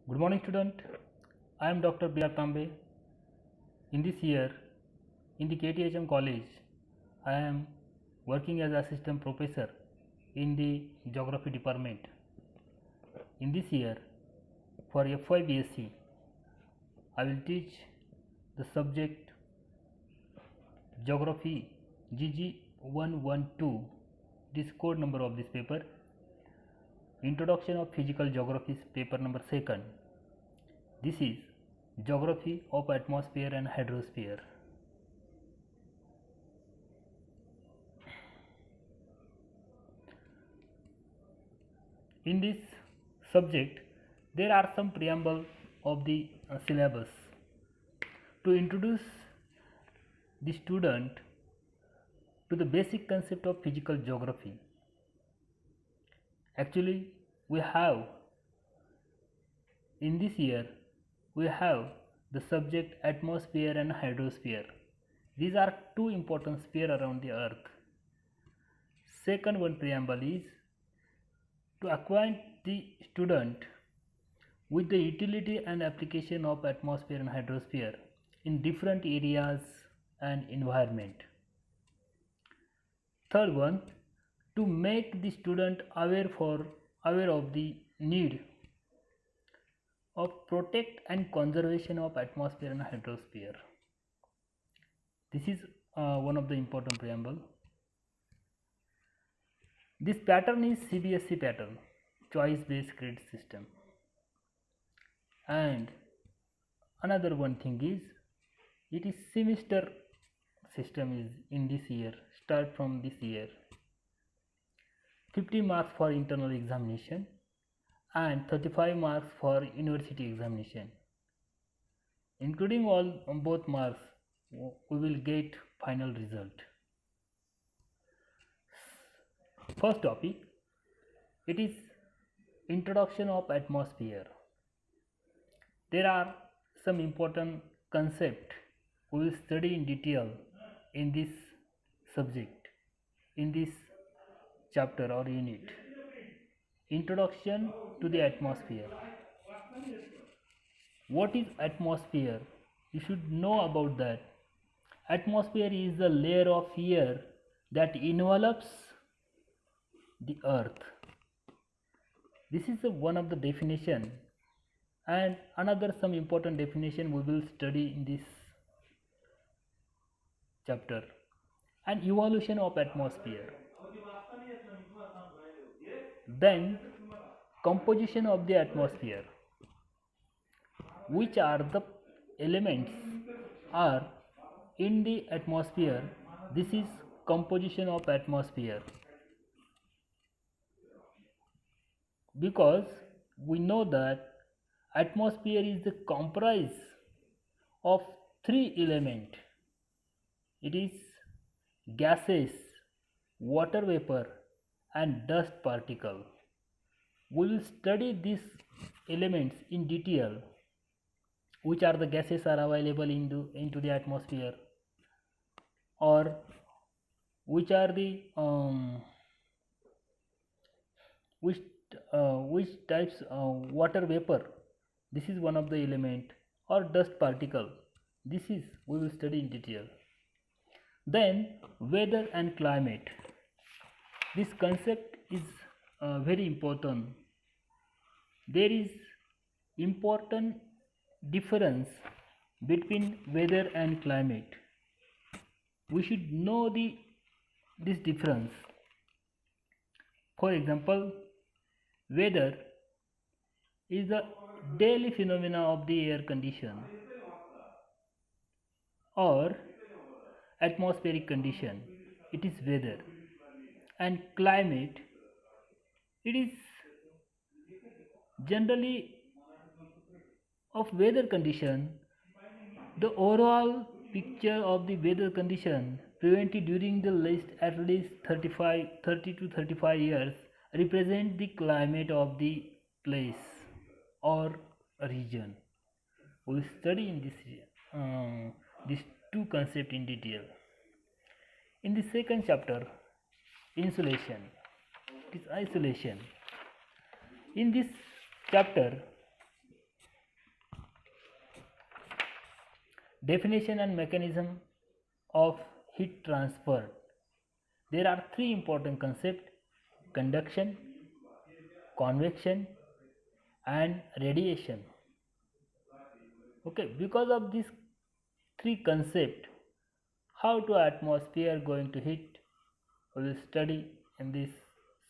Good morning, student. I am Dr. B.R. Tambe. In this year, in the KTHM College, I am working as assistant professor in the Geography department. In this year, for FY BSc, I will teach the subject Geography GG 112. This code number of this paper. Introduction of Physical Geography paper number 2nd. This is Geography of Atmosphere and Hydrosphere. In this subject, there are some preamble of the syllabus to introduce the student to the basic concept of physical geography. Actually, we have in this year we have the subject atmosphere and hydrosphere. These are two important spheres around the earth. Second one preamble is to acquaint the student with the utility and application of atmosphere and hydrosphere in different areas and environment. Third one, to make the student aware of the need of protect and conservation of atmosphere and hydrosphere. This is one of the important preamble. This pattern is CBSE pattern, choice based credit system. And another one thing is it is semester system is in this year, start from this year. 50 marks for internal examination and 35 marks for university examination. Including all both marks, we will get final result. First topic, it is introduction of atmosphere. There are some important concepts we will study in detail in this subject, in this chapter or unit. Introduction to the atmosphere. What is atmosphere? You should know about that. Atmosphere is the layer of air that envelops the earth. This is one of the definition, and another some important definition we will study in this chapter. And evolution of atmosphere. Then composition of the atmosphere. Which are the elements are in the atmosphere? This is composition of atmosphere. Because we know that atmosphere is the comprise of three elements. It is gases, water vapor and dust particle. We will study these elements in detail. Which are the gases are available into the atmosphere, or which are the which types water vapor, this is one of the element, or dust particle, this is we will study in detail. Then weather and climate. This concept is very important. There is important difference between weather and climate. We should know this difference. For example, weather is the daily phenomena of the air condition or atmospheric condition. It is weather. And climate, it is generally of weather condition, the overall picture of the weather condition presented during the list at least 30 to 35 years represent the climate of the place or region. We will study in these two concepts in detail. In the second chapter, insulation, it is isolation. In this chapter, Definition and mechanism of heat transfer. There are three important concepts: conduction, convection, and radiation. Okay, because of these three concepts, how to atmosphere going to heat, we will study in this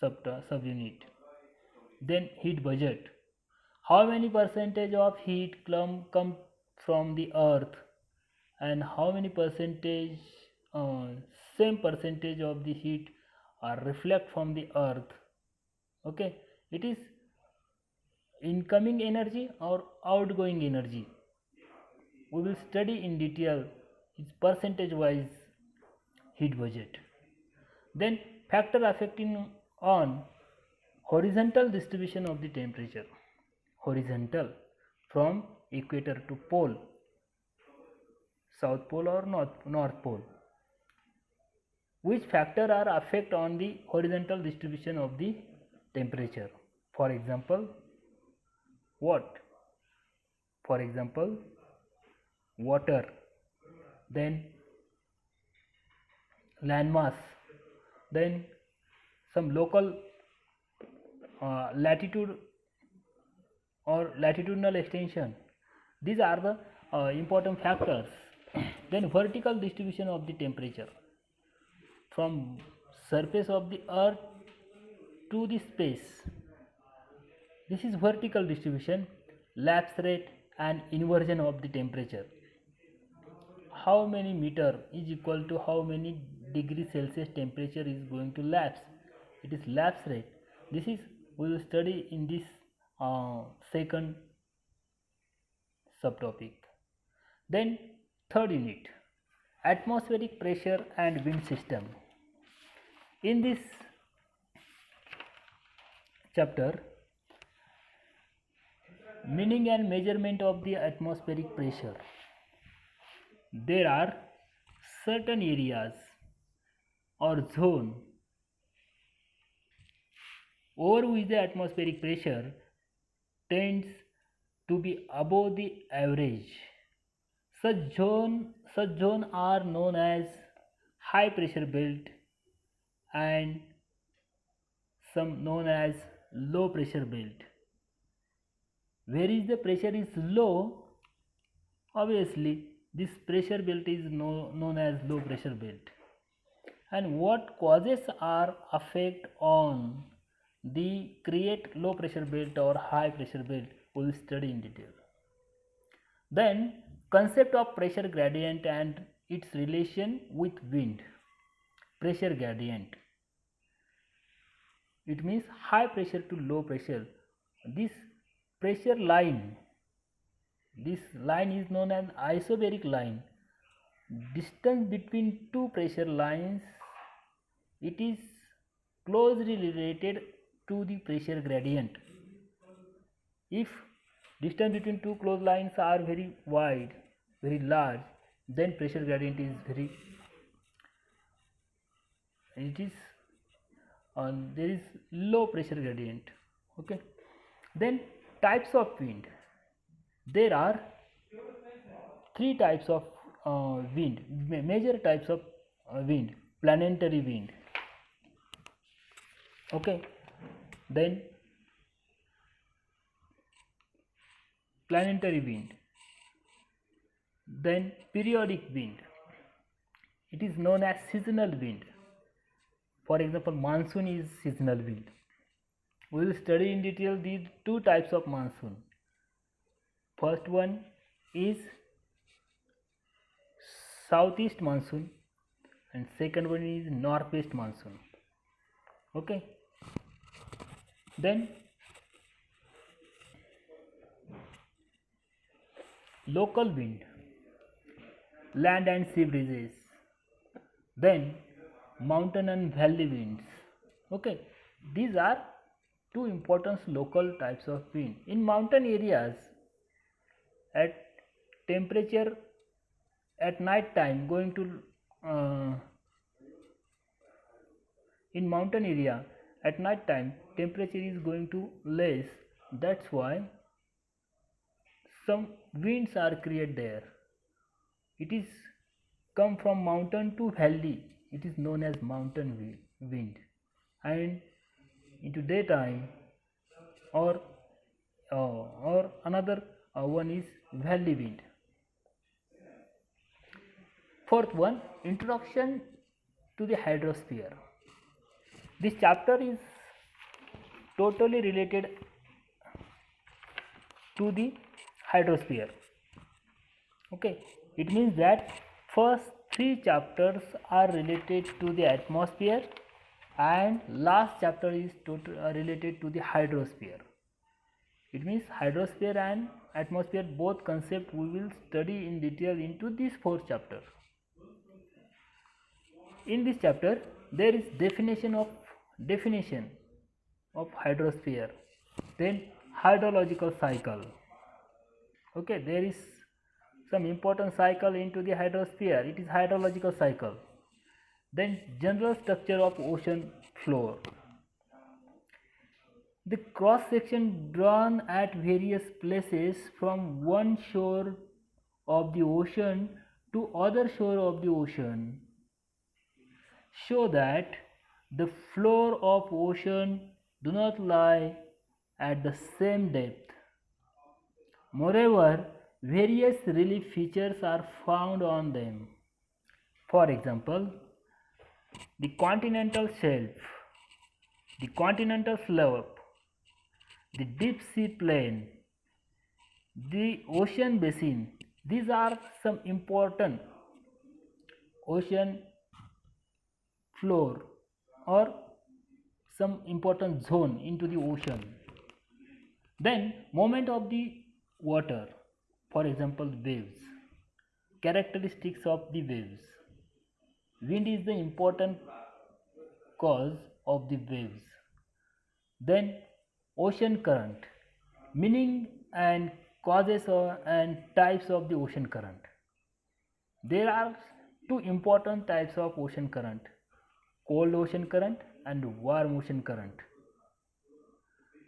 subunit. Then heat budget. How many percentage of heat come from the earth, and how many percentage uh, same percentage of the heat are reflect from the earth. Okay, it is incoming energy or outgoing energy. We will study in detail its percentage wise heat budget. Then factor affecting on horizontal distribution of the temperature. Horizontal, from equator to pole, south pole or north pole. Which factor are affect on the horizontal distribution of the temperature? For example, what? For example, water, then landmass, then some local latitude or latitudinal extension. These are the important factors. Then vertical distribution of the temperature from surface of the earth to the space. This is vertical distribution, lapse rate and inversion of the temperature. How many meter is equal to how many degree Celsius temperature is going to lapse? It is lapse rate. This is we will study in this second subtopic. Then third unit, atmospheric pressure and wind system. In this chapter, meaning and measurement of the atmospheric pressure. There are certain areas or zone over which the atmospheric pressure tends to be above the average. Such zone are known as high pressure belt and some known as low pressure belt. Where is the pressure is low, obviously this pressure belt is known as low pressure belt. And what causes are affect on the create low pressure belt or high pressure belt, we will study in detail. Then concept of pressure gradient and its relation with wind. Pressure gradient, it means high pressure to low pressure. This pressure line, this line is known as isobaric line. Distance between two pressure lines, it is closely related to the pressure gradient. If distance between two close lines are very wide, very large, then pressure gradient is very, it is there is low pressure gradient. Okay, then types of wind. There are three types of wind, major types of wind. Planetary wind, okay, then planetary wind, then periodic wind, it is known as seasonal wind. For example, monsoon is seasonal wind. We will study in detail these two types of monsoon. First one is southeast monsoon and second one is northwest monsoon. Okay, then local wind, land and sea breezes, then mountain and valley winds. Okay, these are two important local types of wind. In mountain areas, at temperature at night time going to in mountain area at night time temperature is going to less. That's why some winds are created there. it is come from mountain to valley, it is known as mountain wind. And into daytime, or another one is valley wind. Fourth one, introduction to the hydrosphere. This chapter is totally related to the hydrosphere. Okay, it means that first three chapters are related to the atmosphere and last chapter is related to the hydrosphere. It means hydrosphere and atmosphere, both concepts we will study in detail into this fourth chapter. In this chapter there is definition of hydrosphere, then hydrological cycle. Okay, there is some important cycle into the hydrosphere, it is hydrological cycle. Then general structure of ocean floor, the cross section drawn at various places from one shore of the ocean to other shore of the ocean show that the floor of ocean do not lie at the same depth. Moreover, various relief features are found on them. For example, the continental shelf, the continental slope, the deep sea plain, the ocean basin. These are some important ocean floor or some important zone into the ocean. Then movement of the water, for example waves, characteristics of the waves. Wind is the important cause of the waves. Then ocean current, meaning and causes and types of the ocean current. There are two important types of ocean current, cold ocean current and warm ocean current.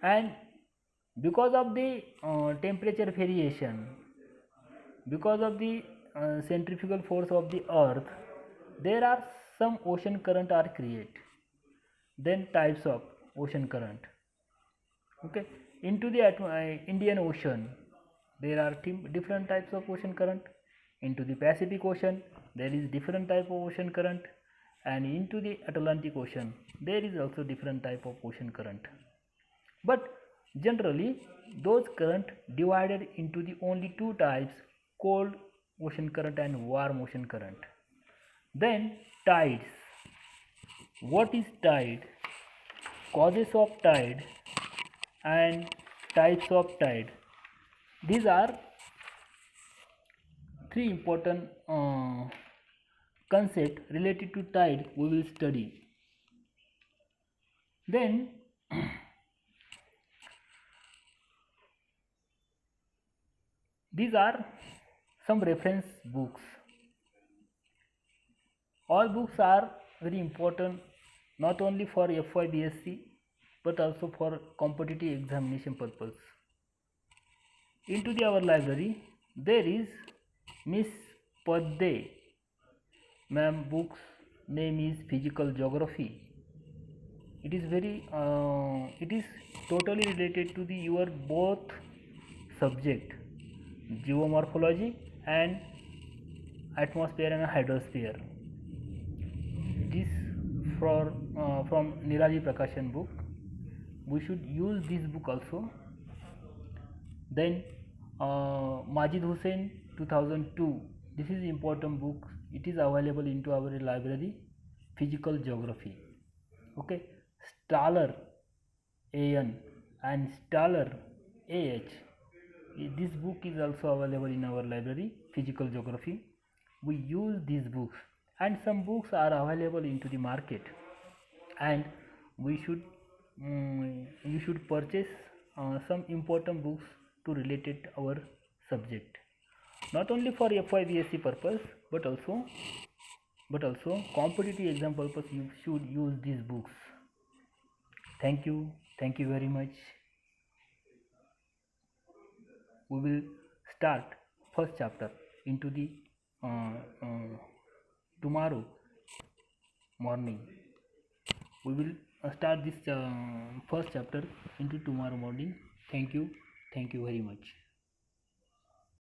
And because of the temperature variation, because of the centrifugal force of the earth, there are some ocean current are created. Then types of ocean current. Okay, into the Indian Ocean there are different types of ocean current. Into the Pacific Ocean there is different type of ocean current, and into the Atlantic Ocean there is also different type of ocean current. But generally those current divided into the only two types, cold ocean current and warm ocean current. Then tides. What is tide? Causes of tide and types of tide. These are three important concepts related to tide we will study. Then these are some reference books. All books are very important not only for FYBSc but also for competitive examination purpose. Into our library there is Miss Padde ma'am book's name is Physical Geography. It is totally related to the your both subject, geomorphology and atmosphere and hydrosphere. This from Niraji Prakashan book. We should use this book also. Then Majid Hussain 2002. This is important book. It is available into our library. Physical Geography. Okay. Staller AN and Staller AH. This book is also available in our library. Physical Geography. We use these books, and some books are available into the market, and we should you should purchase some important books to related our subject, not only for FYBSc purpose but also competitive exam purpose. You should use these books. Thank you very much. We will start first chapter into the tomorrow morning. We will start this first chapter into tomorrow morning. Thank you very much.